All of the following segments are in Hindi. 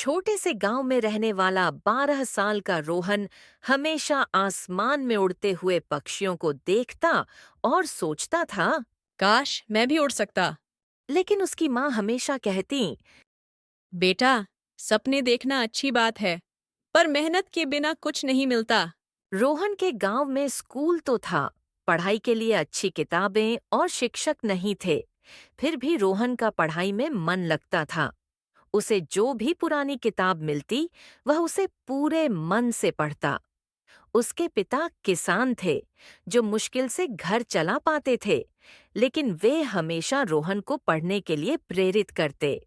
छोटे से गांव में रहने वाला 12 साल का रोहन हमेशा आसमान में उड़ते हुए पक्षियों को देखता और सोचता था। काश मैं भी उड़ सकता। लेकिन उसकी माँ हमेशा कहती, बेटा, सपने देखना अच्छी बात है, पर मेहनत के बिना कुछ नहीं मिलता। रोहन के गांव में स्कूल तो था, पढ़ाई के लिए अच्छी किताबें और शिक्षक नहीं थे। फिर भी रोहन का पढ़ाई में मन लगता था। उसे जो भी पुरानी किताब मिलती, वह उसे पूरे मन से पढ़ता। उसके पिता किसान थे, जो मुश्किल से घर चला पाते थे, लेकिन वे हमेशा रोहन को पढ़ने के लिए प्रेरित करते।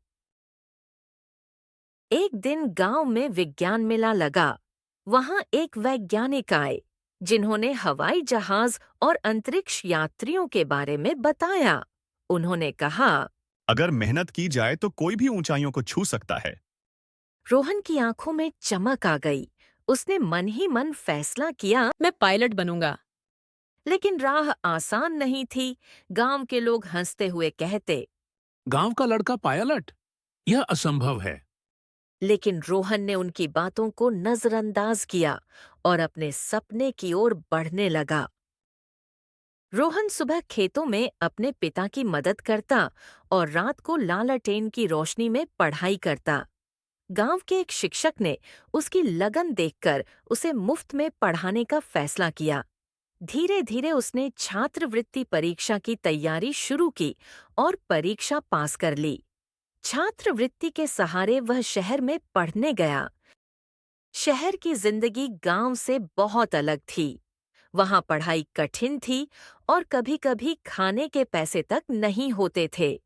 एक दिन गांव में विज्ञान मेला लगा। वहां एक वैज्ञानिक आए, जिन्होंने हवाई जहाज और अंतरिक्ष यात्रियों के बारे में बताया। उन्होंने कहा। अगर मेहनत की जाए तो कोई भी ऊंचाइयों को छू सकता है। रोहन की आंखों में चमक आ गई। उसने मन ही मन फैसला किया। मैं पायलट बनूंगा। लेकिन राह आसान नहीं थी। गांव के लोग हंसते हुए कहते। गांव का लड़का पायलट? यह असंभव है। लेकिन रोहन ने उनकी बातों को नजरअंदाज किया और अपने सपने की ओर बढ़ने लगा। रोहन सुबह खेतों में अपने पिता की मदद करता और रात को लालटेन की रोशनी में पढ़ाई करता। गांव के एक शिक्षक ने उसकी लगन देखकर उसे मुफ्त में पढ़ाने का फैसला किया। धीरे धीरे उसने छात्रवृत्ति परीक्षा की तैयारी शुरू की और परीक्षा पास कर ली। छात्रवृत्ति के सहारे वह शहर में पढ़ने गया। शहर की जिंदगी गांव से बहुत अलग थी। वहां पढ़ाई कठिन थी और कभी-कभी खाने के पैसे तक नहीं होते थे।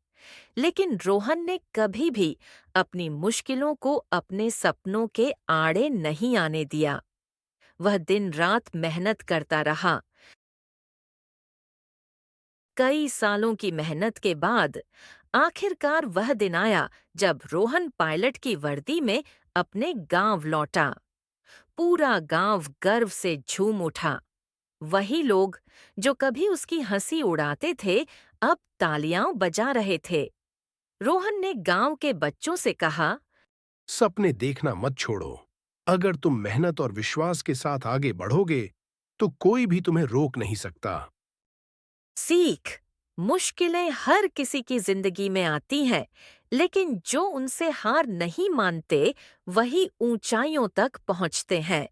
लेकिन रोहन ने कभी भी अपनी मुश्किलों को अपने सपनों के आड़े नहीं आने दिया। वह दिन रात मेहनत करता रहा। कई सालों की मेहनत के बाद आखिरकार वह दिन आया जब रोहन पायलट की वर्दी में अपने गांव लौटा। पूरा गांव गर्व से झूम उठा। वही लोग जो कभी उसकी हंसी उड़ाते थे, अब तालियां बजा रहे थे। रोहन ने गांव के बच्चों से कहा। सपने देखना मत छोड़ो। अगर तुम मेहनत और विश्वास के साथ आगे बढ़ोगे, तो कोई भी तुम्हें रोक नहीं सकता। सीख। मुश्किलें हर किसी की जिंदगी में आती हैं, लेकिन जो उनसे हार नहीं मानते, वही ऊंचाइयों तक पहुंचते हैं।